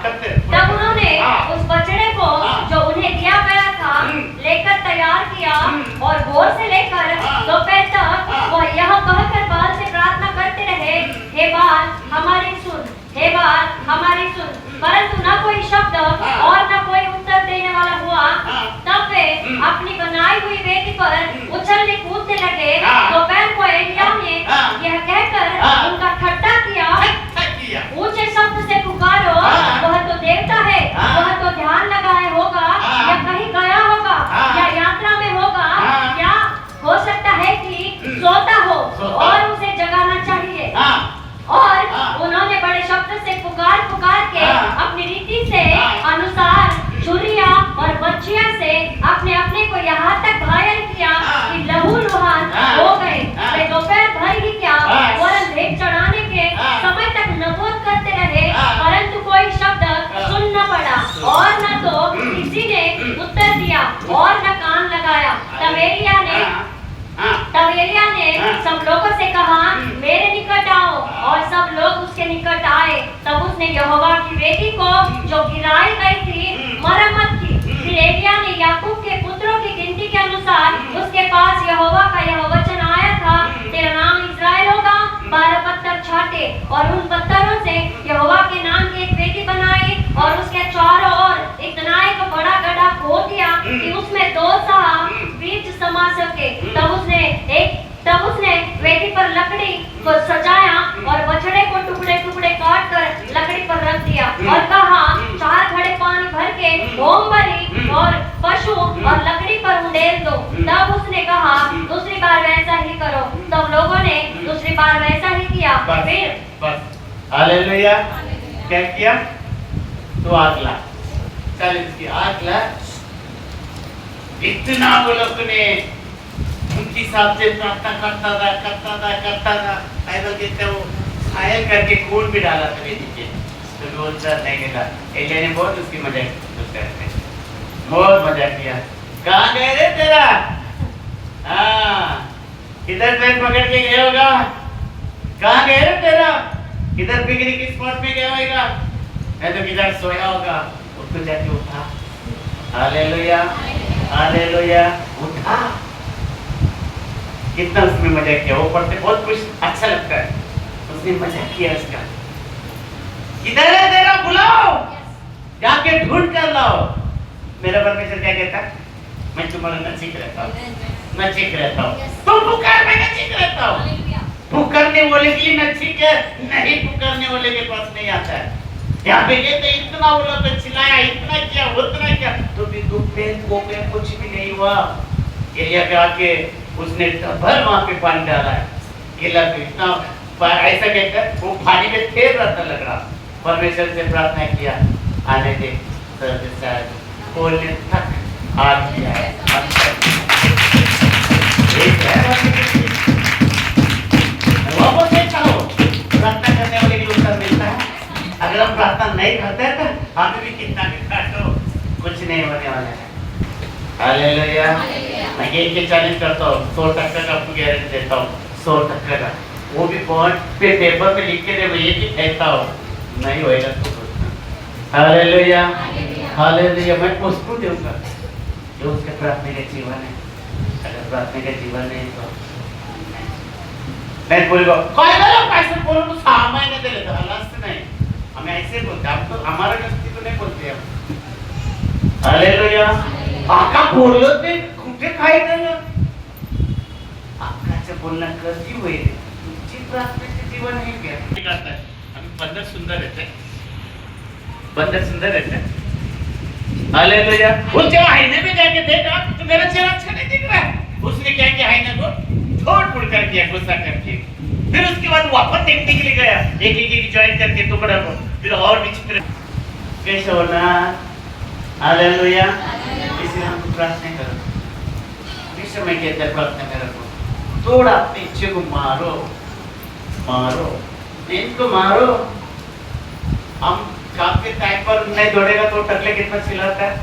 करते। तब उन्होंने हाँ। उस बछड़े को हाँ। जो उन्हें दिया गया था लेकर तैयार किया, और भोर से लेकर हाँ। दोपहर तक हाँ। वह यह कहकर बाल से प्रार्थना करते रहे, हे बाल हमारी सुन, हे बाल हमारी सुन, परंतु न कोई शब्द हाँ। और न कोई उत्तर देने वाला हुआ। हाँ। तब वे अपनी बनाई हुई वेदी पर उछलने कूदने लगे। हाँ। दोपहर को एलिया ने हाँ। यह कहकर हाँ। उनका ठट्टा किया, किया। ऊंचे शब्द से पुकारो, हाँ। वह तो देवता है, हाँ। वह तो ध्यान लगाए होगा, हाँ। या कहीं गया होगा, हाँ। या यात्रा में होगा, हाँ। या हो सकता है कि सोता हो, सोता। और उसे जगाना चाहिए। हाँ। और हाँ। उन्होंने बड़े शब्द से पुकार के हाँ। अपनी रीति से हाँ। अनुसार छुरियां और बच्चियां से अपने अपने को यहाँ तक घायल किया हाँ। कि लहूलुहान हाँ। हो गए। हाँ। वे दोपहर भर ही क्या, हाँ। वरन भेंट चढ़ाने के हाँ। समय तक नबूद करते रहे, हाँ। परंतु कोई शब्द सुन न पड़ा, और न तो किसी ने उत्तर दिया और न कान लगाया। तब एलिया ने हाँ। सब लोगों से कहा, मेरे निकट आओ, और सब लोग उसके निकट आए। तब उसने यहोवा की वेदी को जो गिराई गई थी मरम्मत की। फिर एलिया ने याकूब के पुत्रों की गिनती के अनुसार उसके पास यहोवा का यह वचन आया था, तेरा नाम इस्राएल होगा। 12 पत्थर छाटे और उन पत्थरों से यहोवा के नाम की एक वेदी बनाई, और उसके चारों ओर इतना एक बड़ा गड्ढा खोद दिया कि उसमें 2 साह 20 को सजाया और बछड़े को टुकड़े टुकड़े काट कर लकड़ी पर रख दिया और कहा 4 घड़े पानी भर के होम बलि और पशु और लकड़ी पर उंडेल दो। तब उसने कहा दूसरी बार वैसा ही करो। तब लोगों ने दूसरी बार वैसा ही किया। फिर बस हालेलुया। क्या किया? तो आग ला, चल इसकी आग ला। इतना वो लोग ने उनकी हिसाब से प्रार्थना करता था। बाइबल कहते हैं वो घायल करके खून भी डाला था बेटी के, तो रोज नहीं मिला। एलिया ने बहुत उसकी मजाक बहुत मजाक किया। कहाँ गए रे तेरा? हाँ, किधर ट्रेन पकड़ के गए होगा? कहाँ गए रे तेरा? किधर पिकनिक स्पॉट में गया होगा? मैं तो किधर सोया होगा। उसको जाके उठा। हालेलुया, हालेलुया, उठा। कितना उसमें मजाक किया। वो पढ़ते बहुत कुछ अच्छा लगता है। उसने मजाक किया उसका। किधर है तेरा? बुलाओ, जाके ढूंढ कर लाओ। मेरा परमेश्वर क्या कहता है? मैं तुम्हारा नजीक रहता हूँ, नजीक रहता हूँ। तुम पुकार, मैं नजीक रहता हूँ। पुकारने वाले के लिए नजीक है, नहीं पुकारने वाले के पास नहीं आता है। यहाँ पे कहते इतना वो लोग चिल्लाया, इतना किया, उतना किया, तो भी दुख पे कुछ भी नहीं हुआ। एलिया के आके उसने भर वहां पे पानी डाला है। एलिया पे इतना ऐसा कहकर वो पानी में तैर रहा था, लग रहा। परमेश्वर से प्रार्थना किया, आने दे खोलने तक आ गया है। वापस देखा हो, प्रार्थना करने वाले के उत्तर मिलता है। अगर हम प्रार्थना नहीं करते हैं तो हमें भी कितना भी काटो, कुछ नहीं होने वाला है। हालेलुया। मैं ये चैलेंज करता हूँ, 100% का आपको गारंटी देता हूँ, 100% का। वो भी बहुत पे पेपर पे लिख के दे, ये कि कहता हो नहीं होएगा तो। Hallelujah, hallelujah. मैं उसको दूंगा जो उसके प्रार्थना का जीवन है। अगर प्रार्थना का जीवन नहीं तो मैं बोलूँगा कोई गलत पैसे बोलो तो सामान्य दे लेता, लास्ट नहीं। हम ऐसे बोलते, हम तो हमारा गलती तो नहीं बोलते हम। हालेलुया। आका बोलो ते कुठे काय झालं? आकाचं बोलणं कधी होईल? तुमची प्रार्थनेचे जीवन हे क्या करता है? हम बंदर सुंदर रहते हैं, बंदर सुंदर रहते हैं। हालेलुया। वो जब आईने में जाके देखा तो मेरा चेहरा अच्छा नहीं दिख रहा। उसने क्या किया? आईने को तोड़-फोड़ कर दिया, गुस्सा करके। फिर उसके बाद वापस देखने के लिए गया, एक ज्वाइन करके टुकड़ा को, फिर और विचित्र कैसे होना। हालेलुया। इसलिए हम प्रार्थना करो, इस समय कहते हैं प्रार्थना करो, थोड़ा अपने इच्छे को मारो, मारो, इनको मारो। हम काम के टाइम पर नहीं दौड़ेगा तो टकले कितना चिल्लाता है।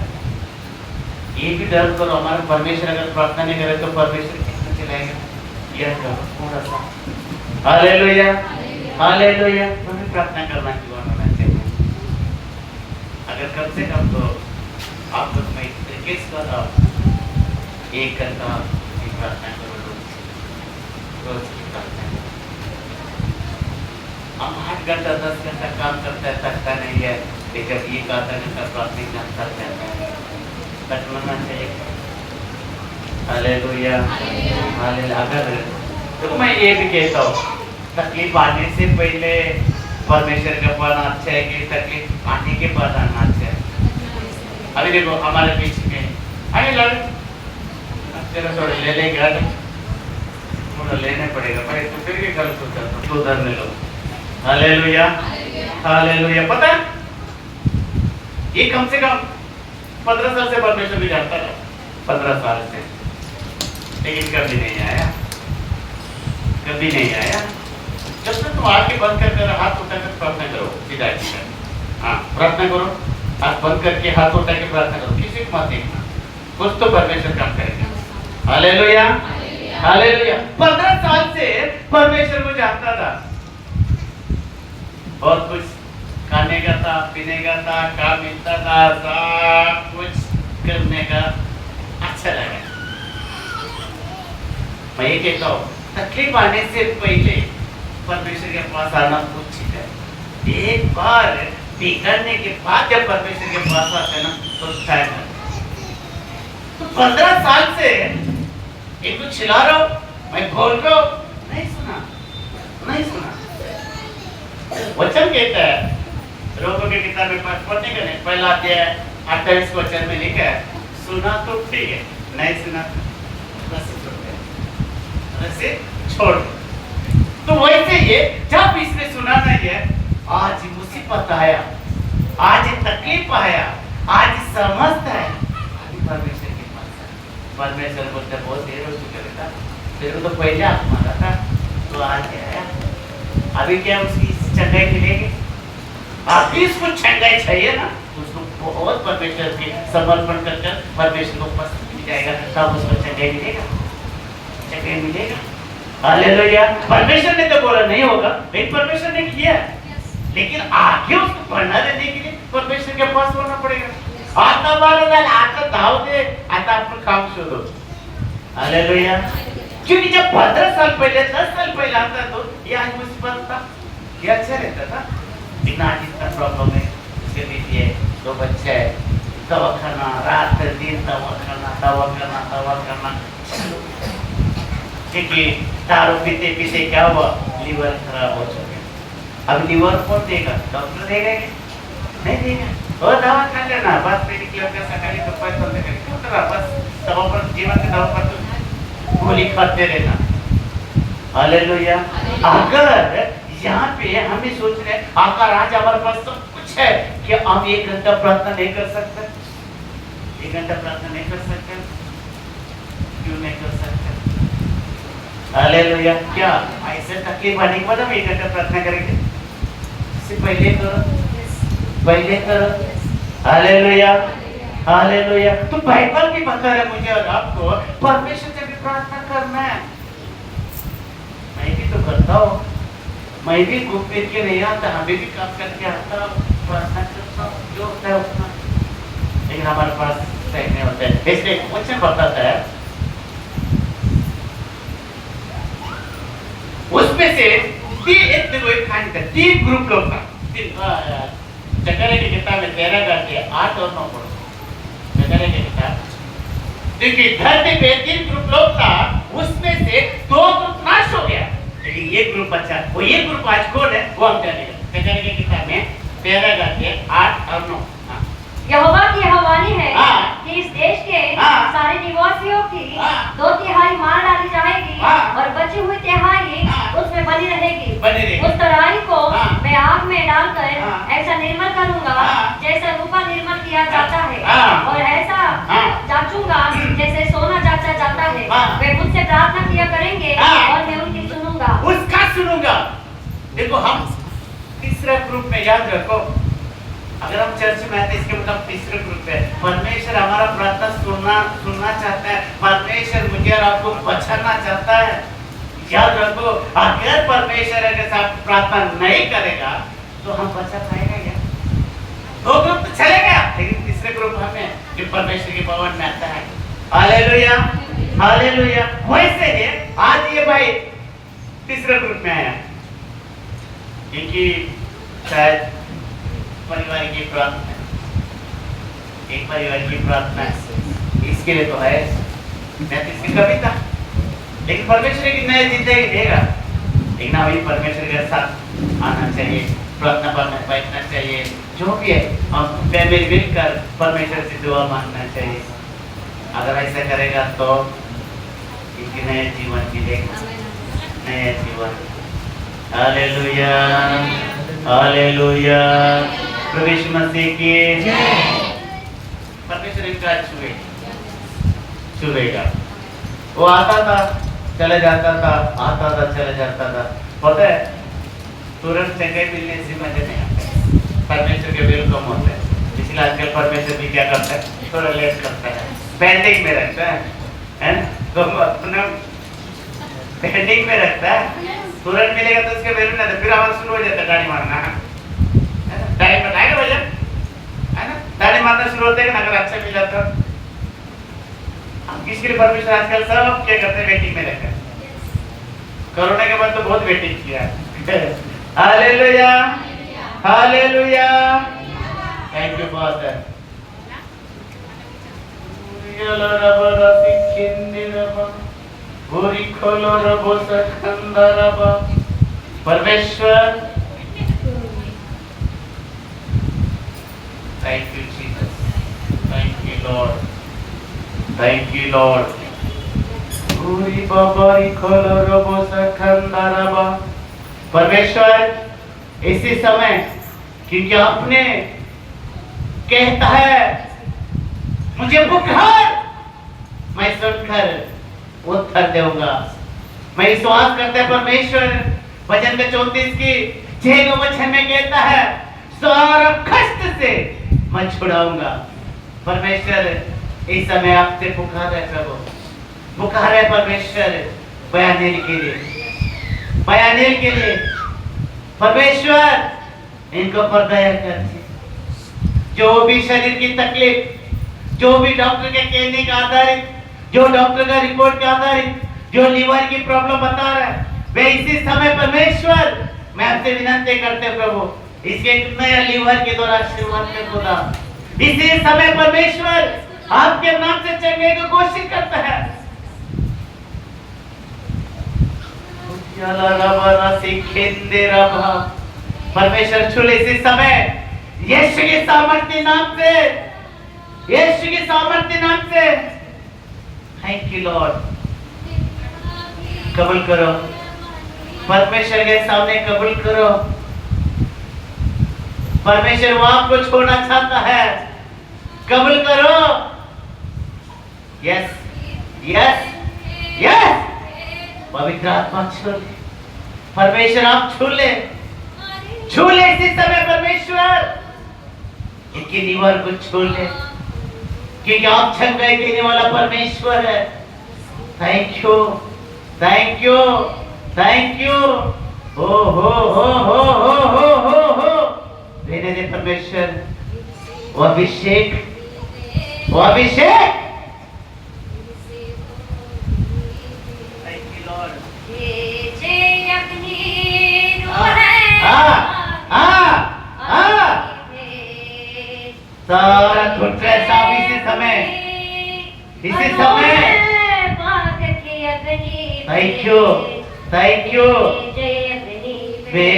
ये भी डर करो, हमारा परमेश्वर अगर प्रार्थना नहीं करे तो परमेश्वर कितना चिल्लाएगा। यह करो थोड़ा सा। Hallelujah, hallelujah. तुम्हें प्रार्थना करना क्यों होना चाहिए? अगर कम से कम तो आप लोग में किस करो, एक घंटा की प्रार्थना करो, रोज की प्रार्थना करो। हम 8 घंटा 10 घंटा काम करता है, थकता नहीं है, लेकिन एक आधा घंटा प्रार्थना करता रहता है, तकना चाहिए। Hallelujah, hallelujah. अगर तो मैं ये भी कहता हूँ, तकलीफ आने से पहले परमेश्वर का पाना अच्छा है कि तकलीफ आने के बाद आना अच्छा है? अभी देखो हमारे बीच में अरे लड़ तेरा थोड़ा ले लेगा, थोड़ा लेने पड़ेगा भाई, तो फिर भी गलत होता है, तो उधर ले लो। Hallelujah, hallelujah. पता ये कम से कम 15 साल से परमेश्वर भी जानता है, 15 साल से, लेकिन कभी नहीं आया, कभी नहीं आया। जब तक तुम आंखें बंद कर हाथ उठाकर प्रार्थना करो, सीधा हाँ प्रार्थना करो, हाथ बंद करके हाथ उठा के प्रार्थना करो, किसी को मत देखना, कुछ तो परमेश्वर काम करेगा। Hallelujah, hallelujah. 15 साल से परमेश्वर को जानता था, बहुत कुछ खाने का था, पीने का था, काम मिलता था, सब कुछ करने का अच्छा लगा। मैं ये कहता हूँ, तकलीफ आने से पहले परमेश्वर के पास आना उचित है। एक बार बिगड़ने के बाद जब परमेश्वर के पास आते ना तो शायद तो 15 साल से एक तो चिल्ला रहा हूँ, मैं बोल रहा हूँ, नहीं सुना, नहीं सुना। वचन कहता है, रोगों की किताब में पढ़ने का नहीं, पहला अध्याय 28 वचन में लिखा है, सुना तो ठीक है, नहीं सुना वैसे छोड़ दो। तो वैसे ये जब इसने सुना नहीं है, आज मुसीबत आया, आज तकलीफ आया, आज समझता है, अभी परमेश्वर के पास है। परमेश्वर बोलते बहुत देर हो चुका बेटा, तेरे को तो पहले आप मारा था, तो आज क्या है, अभी क्या उसकी चंगाई मिलेगी? अभी उसको चंगाई चाहिए ना, उसको बहुत परमेश्वर के समर्पण कर परमेश्वर को पसंद मिल जाएगा, तब उसको चंगाई मिलेगा, चंगाई मिलेगा। हालेलुया। परमेश्वर ने तो बोला नहीं होगा, लेकिन परमेश्वर ने किया, लेकिन आगे उसको बढ़ना देने के लिए परमेश्वर के पास होना पड़ेगा। आता बार आता दाव दे, आता आपको काम शोधो। हालेलुया। क्योंकि जब 15 साल पहले 10 साल पहले आता तो ये आज मुसीबत था, ये अच्छा रहता था। लेकिन आज इतना प्रॉब्लम है, उसके बीच 2 बच्चे है, दवा खाना, रात दिन दवा खाना। क्योंकि दारू पीते पीते क्या हुआ, लीवर खराब हो चुका। अब लीवर कौन देगा? डॉक्टर देगा क्या? नहीं देगा। और दवा खा लेना, बस पेट की वजह से खाली तो पैसा बंद करके क्यों करा, बस दवा पर जीवन के दवा पर तो गोली खाते रहना। हालेलुया। अगर यहाँ पे हम भी सोच रहे हैं आकर आज हमारे पास सब कुछ है कि हम 1 घंटा प्रार्थना नहीं कर सकते, 1 घंटा प्रार्थना नहीं कर सकते, क्यों नहीं कर सकते? हालेलुया। क्या ऐसे तकलीफ आने के बाद हम 1 घंटा प्रार्थना करेंगे? इससे पहले करो। Hallelujah, hallelujah. तो बाइबल भी बता रहा है मुझे और आपको, परमेश्वर से भी प्रार्थना करना है। मैं भी तो करता हूँ, मैं भी घूम फिर के नहीं आता, हमें भी काम करके आता हूँ, प्रार्थना करता हूँ, जो होता है उतना, लेकिन हमारे पास सही नहीं होता है। इसलिए मुझे बताता है, उसमें से 3 ग्रुप लोग था। जकरिया की किताब में 13 करके 8 और 9 पढ़ो। जकरिया की किताब, देखिए धरती पे 3 ग्रुप लोग था, उसमें से 2 ग्रुप नाश हो गया, लेकिन एक ग्रुप बचा। वो ये ग्रुप आज कौन है वो हम जानेंगे। जकरिया की किताब में 13 करके 8 और 9। यहोवा की यह वाणी है हाँ। कि इस देश के हाँ। सारे निवासियों की हाँ। 2/3 मार डाली जाएगी हाँ। और बची हुई 1/3 हाँ। उसमें बनी रहेगी। बनी उस तराई को हाँ। मैं आग में डालकर हाँ। ऐसा निर्मल करूंगा हाँ। जैसा रूपा निर्मल किया जाता है, हाँ। और ऐसा हाँ। जांचूंगा जैसे सोना जांचा जाता है। हाँ। वे मुझसे प्रार्थना किया करेंगे हाँ। और मैं उनकी सुनूंगा। उसका सुनूंगा। देखो हम तीसरा ग्रुप में, याद रखो, अगर हम चर्च में आते हैं इसके मतलब तीसरे ग्रुप है। परमेश्वर हमारा प्रार्थना सुनना चाहता है, परमेश्वर मुझे और आपको बचाना चाहता है। याद रखो, अगर परमेश्वर के साथ प्रार्थना नहीं करेगा तो हम बचा पाएगा क्या? 2 ग्रुप तो चलेगा, लेकिन तीसरे ग्रुप हमें जो परमेश्वर के भवन में आता है। Hallelujah, hallelujah. वैसे ही आज ये भाई तीसरे ग्रुप में आया, क्योंकि शायद परिवार की प्रार्थना, एक परिवार की प्रार्थना इसके लिए तो है, मैं तो इसकी कभी था, लेकिन परमेश्वर की नई जिंदगी देगा। लेकिन अभी परमेश्वर के साथ आना चाहिए, प्रार्थना करना बैठना चाहिए, जो भी है हम मिलकर परमेश्वर से दुआ मांगना चाहिए। अगर ऐसा करेगा तो एक नया जीवन मिलेगा, नया जीवन। Hallelujah, hallelujah. प्रभु यीशु मसीह की परमेश्वर इनका छुएगा। वो आता था चले जाता था, आता था चले जाता था। पता है तुरंत चंगाई मिलने से मजे नहीं आते, परमेश्वर के वेलकम होते हैं। इसलिए आजकल परमेश्वर भी क्या करता है, थोड़ा लेट करता है, पेंडिंग में रखता है तो अपना पेंडिंग में रखता है। तुरंत मिलेगा तो उसके वैल्यू नहीं, फिर हमारा शुरू हो जाता है गाड़ी मारना, टाइम बताएगा भैया, है ना? गाड़ी मारना शुरू होते हैं अगर अच्छा मिला तो। किसके लिए परमेश्वर आजकल सब क्या करते हैं, वेटिंग में रहते हैं। कोरोना के बाद तो बहुत वेटिंग किया। Hallelujah, hallelujah. Thank you father. परमेश्वर, thank you Jesus, thank you Lord, thank you Lord. पूरी बाबा खोलो रबो सखंदा रबा। परमेश्वर इसी समय, क्योंकि आपने कहता है मुझे पुकार, मैं सुनकर उत्तर दूंगा। मैं विश्वास करता है परमेश्वर वचन के 34 की 6 वचन में कहता है सारा कष्ट से मैं छुड़ाऊंगा। परमेश्वर इस समय आपसे पुकार है प्रभु, पुकार है परमेश्वर बयानेल के लिए, बयानेल के लिए। परमेश्वर इनको पर दया कर, जो भी शरीर की तकलीफ, जो भी डॉक्टर के कहने के आधारित, जो डॉक्टर का रिपोर्ट के आधारित जो लीवर की प्रॉब्लम बता रहा है, वे इसी समय परमेश्वर मैं आपसे विनती करते प्रभु इसके नया लीवर के द्वारा आशीर्वाद कर खुदा। इसी समय परमेश्वर आपके नाम से चंगे को घोषित करता है। परमेश्वर छुले इसी समय यीशु के सामर्थ्य नाम से, यीशु के सामर्थ्य नाम से। Thank you Lord. कबूल करो परमेश्वर के सामने, कबूल करो। परमेश्वर वो आपको छोड़ना चाहता है, कबूल करो। Yes yes yes. पवित्र आत्मा छू ले, परमेश्वर आप छू ले, छू ले इसी समय परमेश्वर इनके लीवर को छू ले, क्योंकि आप छंगाई देने वाला परमेश्वर है। Thank you, thank you, thank you. हो हो हो हो हो हो हो हो। देने दे परमेश्वर वो अभिषेक, वो अभिषेक। सारा घुटने साफ इसी समय, इसी समय। Thank you, thank you. Way